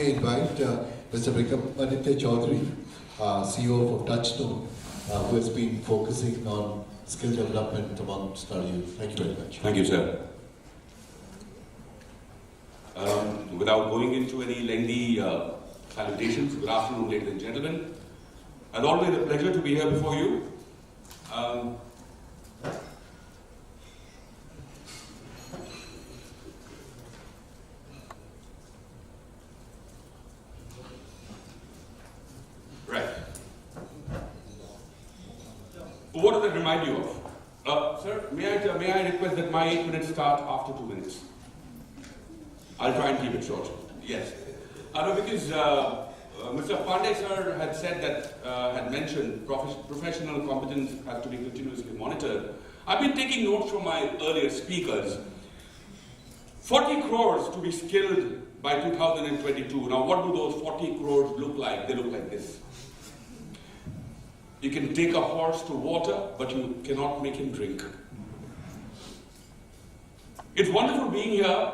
may I invite Mr. Vikramaditiya Chaudhury, CEO of Touchstone, who has been focusing on skill development among our youth. Thank you very much. Thank you, sir. Without going into any lengthy salutations, good afternoon, ladies and gentlemen. As always, a pleasure to be here before you. Right. What does that remind you of? Sir, may I request that my 8 minutes start after 2 minutes? I'll try and keep it short. Yes. Because Mr. Pandey sir had said that, had mentioned professional competence has to be continuously monitored. I've been taking notes from my earlier speakers. 40 crores to be skilled by 2022. Now, what do those 40 crores look like? They look like this. You can take a horse to water, but you cannot make him drink. It's wonderful being here.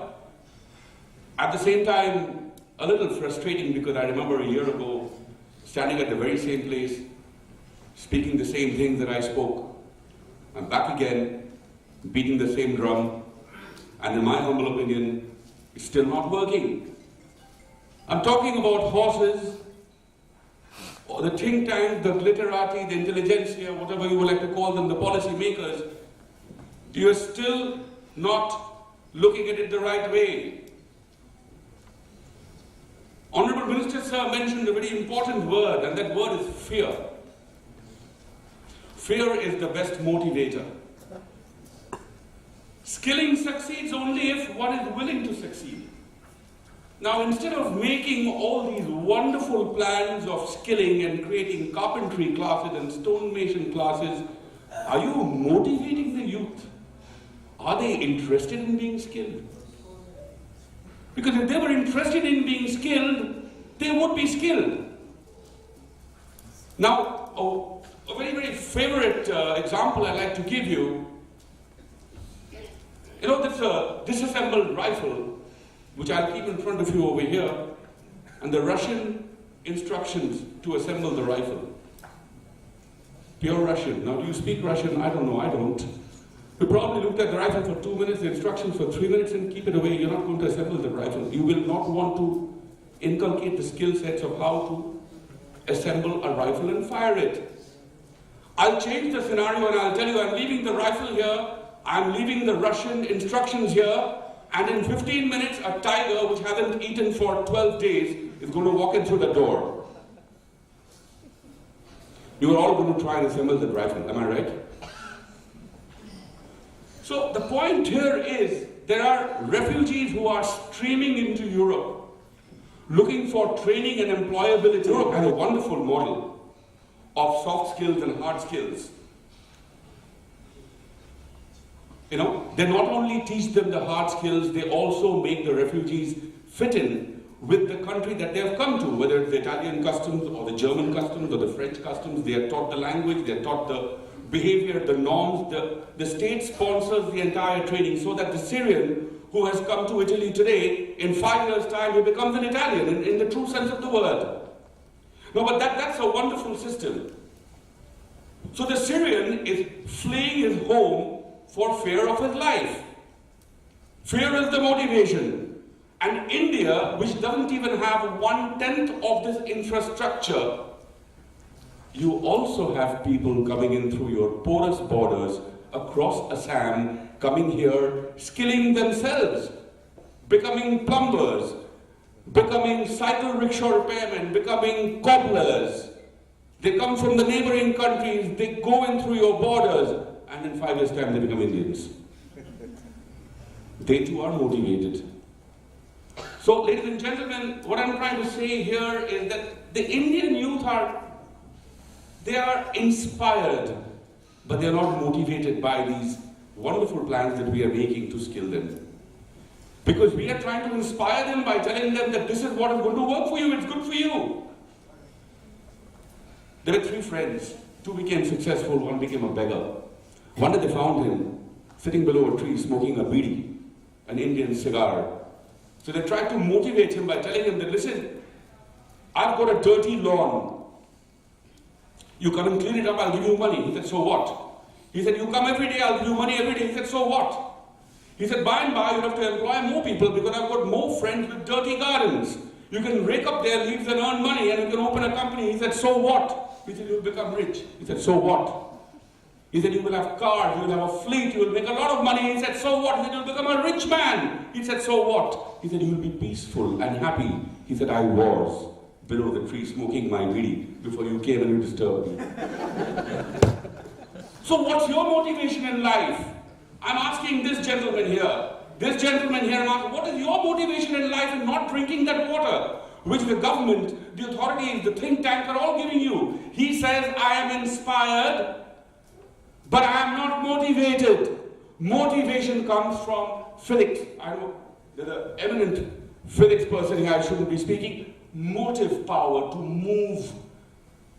At the same time, a little frustrating because I remember a year ago, standing at the very same place, speaking the same things that I spoke. I'm back again, beating the same drum, and in my humble opinion, it's still not working. I'm talking about horses, or the think tanks, the glitterati, the intelligentsia, whatever you would like to call them, the policy makers. You are still not looking at it the right way. Honorable Minister Sir mentioned a very important word, and that word is fear. Fear is the best motivator. Skilling succeeds only if one is willing to succeed. Now, instead of making all these wonderful plans of skilling and creating carpentry classes and stonemason classes, are you motivating the youth? Are they interested in being skilled? Because if they were interested in being skilled, they would be skilled. Now, a very, very favorite example I'd like to give you, this disassembled rifle, which I'll keep in front of you over here, and the Russian instructions to assemble the rifle. Pure Russian. Now, do you speak Russian? I don't know, I don't. You probably looked at the rifle for 2 minutes, the instructions for 3 minutes, and keep it away. You're not going to assemble the rifle. You will not want to inculcate the skill sets of how to assemble a rifle and fire it. I'll change the scenario and I'll tell you I'm leaving the rifle here, I'm leaving the Russian instructions here, and in 15 minutes, a tiger which hasn't eaten for 12 days is going to walk in through the door. You are all going to try and assemble the rifle, am I right? So the point here is, there are refugees who are streaming into Europe, looking for training and employability. Europe has a wonderful model of soft skills and hard skills. They not only teach them the hard skills, they also make the refugees fit in with the country that they have come to, whether it's the Italian customs or the German customs or the French customs. They are taught the language, they are taught the behavior, the norms. The state sponsors the entire training so that the Syrian who has come to Italy today, in 5 years' time, he becomes an Italian in the true sense of the word. No, but that's a wonderful system. So the Syrian is fleeing his home for fear of his life. Fear is the motivation. And India, which doesn't even have 1/10 of this infrastructure, you also have people coming in through your porous borders across Assam, coming here, skilling themselves, becoming plumbers, becoming cycle rickshaw repairmen, becoming cobblers. They come from the neighboring countries, they go in through your borders, and in 5 years' time they become Indians. They too are motivated. So, ladies and gentlemen, what I'm trying to say here is that the Indian youth are inspired, but they're not motivated by these wonderful plans that we are making to skill them. Because we are trying to inspire them by telling them that this is what is going to work for you, it's good for you. There were 3 friends. 2 became successful, 1 became a beggar. One day they found him sitting below a tree smoking a bidi, an Indian cigar. So they tried to motivate him by telling him that, listen, I've got a dirty lawn. You come and clean it up, I'll give you money. He said, so what? He said, you come every day, I'll give you money every day. He said, so what? He said, by and by, you'll have to employ more people because I've got more friends with dirty gardens. You can rake up their leaves and earn money and you can open a company. He said, so what? He said, you'll become rich. He said, so what? He said, you will have cars, you will have a fleet, you will make a lot of money. He said, so what? He said, you'll become a rich man. He said, so what? He said, you will be peaceful and happy. He said, I was below the tree smoking my weed before you came and you disturbed me. So what's your motivation in life? I'm asking this gentleman here. This gentleman here, I'm asking, what is your motivation in life in not drinking that water, which the government, the authorities, the think tank are all giving you? He says, I am inspired, but I am not motivated. Motivation comes from physics. I know there's an eminent physics person here, I shouldn't be speaking. Motive power to move,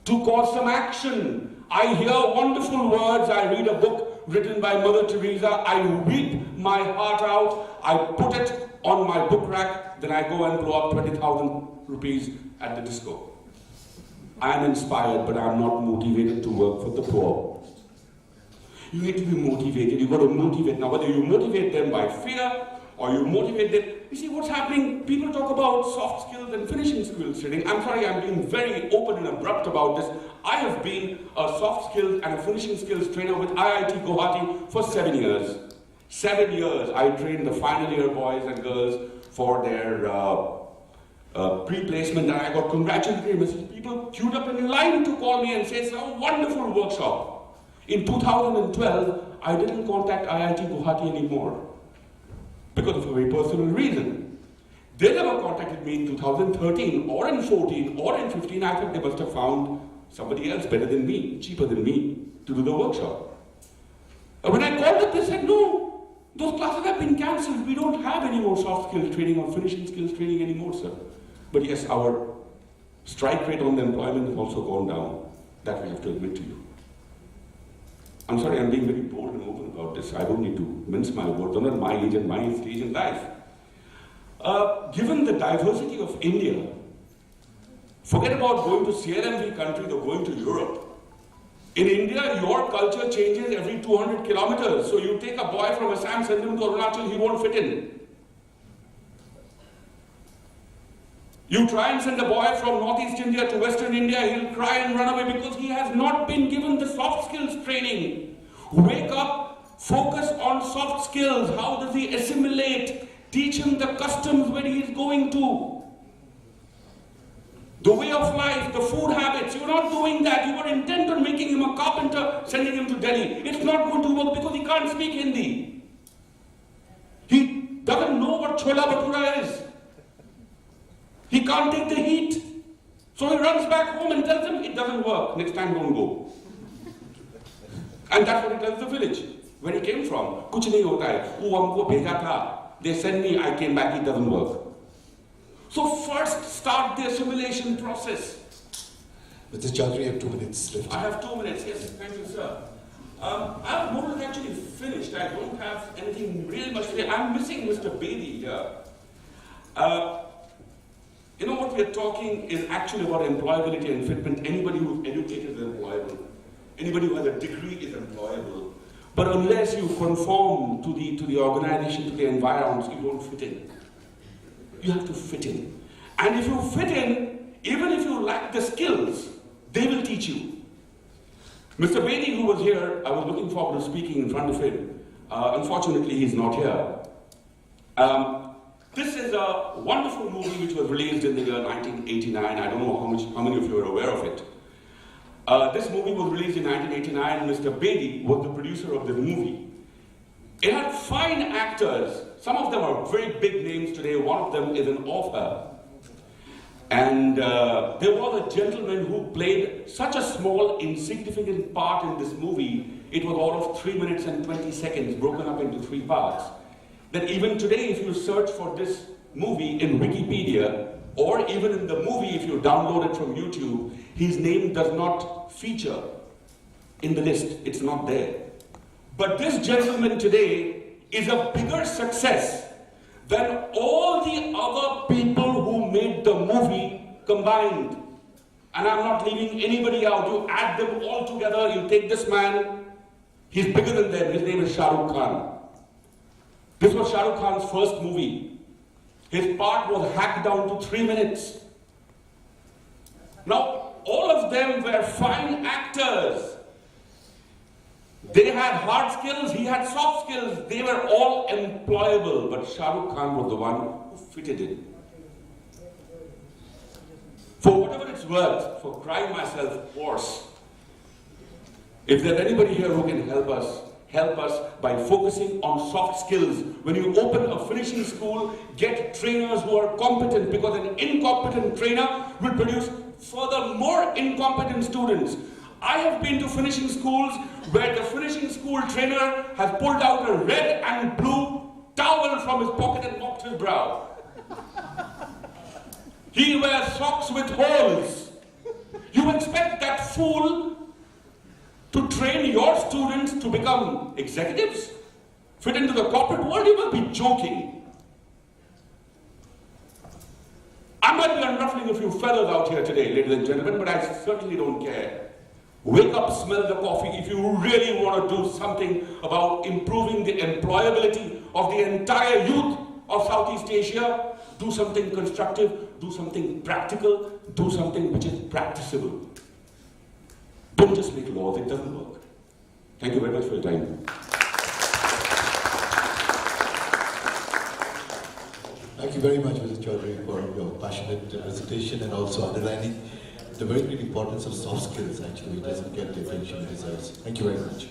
to cause some action. I hear wonderful words, I read a book written by Mother Teresa, I weep my heart out, I put it on my book rack, then I go and blow up 20,000 rupees at the disco. I am inspired, but I am not motivated to work for the poor. You need to be motivated, you've got to motivate. Now whether you motivate them by fear, or you motivate them, you see what's happening, people talk about soft skills and finishing skills training. I'm sorry, I'm being very open and abrupt about this. I have been a soft skills and a finishing skills trainer with IIT Guwahati for 7 years. 7 years I trained the final year boys and girls for their pre-placement, and I got congratulatory messages. People queued up in line to call me and say, it's a wonderful workshop. In 2012, I didn't contact IIT Guwahati anymore because of a very personal reason. They never contacted me in 2013 or in 14 or in 15. I think they must have found somebody else better than me, cheaper than me, to do the workshop. And when I called up, they said, no, those classes have been cancelled. We don't have any more soft skills training or finishing skills training anymore, sir. But yes, our strike rate on the employment has also gone down. That we have to admit to you. I'm sorry, I'm being very bold and open about this. I don't need to mince my words. I'm at my age and my stage in life. Given the diversity of India, forget about going to CLMV countries or going to Europe. In India, your culture changes every 200 kilometers. So you take a boy from Assam, send him to Arunachal, he won't fit in. You try and send a boy from Northeast India to Western India, he'll cry and run away because he has not been given the soft skills training. Wake up, focus on soft skills. How does he assimilate? Teach him the customs where he is going to. The way of life, the food habits. You're not doing that. You were intent on making him a carpenter, sending him to Delhi. It's not going to work because he can't speak Hindi. He doesn't know what chola bhatura is. He can't take the heat. So he runs back home and tells them it doesn't work. Next time don't go. And that's what he tells the village where he came from. Kuch nahi hota hai. Oh, humko bheja tha. They sent me, I came back, it doesn't work. So first start the assimilation process. Mr. Chaudhury, you have 2 minutes left. I have 2 minutes, yes, thank you, sir. I have more than actually finished. I don't have anything really much to say. I'm missing Mr. Bedi here. You know what we are talking is actually about employability and fitment. Anybody who's educated is employable. Anybody who has a degree is employable. But unless you conform to the organization, to the environment, you don't fit in. You have to fit in. And if you fit in, even if you lack the skills, they will teach you. Mr. Bedi, who was here, I was looking forward to speaking in front of him. Unfortunately, he's not here. This is a wonderful movie which was released in the year 1989. I don't know how many of you are aware of it. This movie was released in 1989. Mr. Bedi was the producer of the movie. It had fine actors. Some of them are very big names today. One of them is an author. And there was a gentleman who played such a small, insignificant part in this movie. It was all of 3 minutes and 20 seconds, broken up into 3 parts. That even today, if you search for this movie in Wikipedia, or even in the movie, if you download it from YouTube, his name does not feature in the list. It's not there. But this gentleman today is a bigger success than all the other people who made the movie combined. And I'm not leaving anybody out. You add them all together, you take this man, he's bigger than them. His name is Shah Rukh Khan. This was Shah Rukh Khan's first movie. His part was hacked down to 3 minutes. Now, all of them were fine actors. They had hard skills, he had soft skills. They were all employable, but Shah Rukh Khan was the one who fitted in. For whatever it's worth, for crying myself hoarse, if there's anybody here who can help us by focusing on soft skills. When you open a finishing school, get trainers who are competent, because an incompetent trainer will produce further more incompetent students. I have been to finishing schools where the finishing school trainer has pulled out a red and blue towel from his pocket and mopped his brow. He wears socks with holes. You expect that fool to train your students to become executives? Fit into the corporate world? You must be joking. I might be unruffling a few feathers out here today, ladies and gentlemen, but I certainly don't care. Wake up, smell the coffee. If you really want to do something about improving the employability of the entire youth of Southeast Asia, do something constructive, do something practical, do something which is practicable. Don't just make laws, it doesn't work. Thank you very much for your time. Thank you very much, Mr. Chaudhury, for your passionate presentation and also underlining the very great importance of soft skills, actually. It doesn't get the attention it deserves. Thank you very much.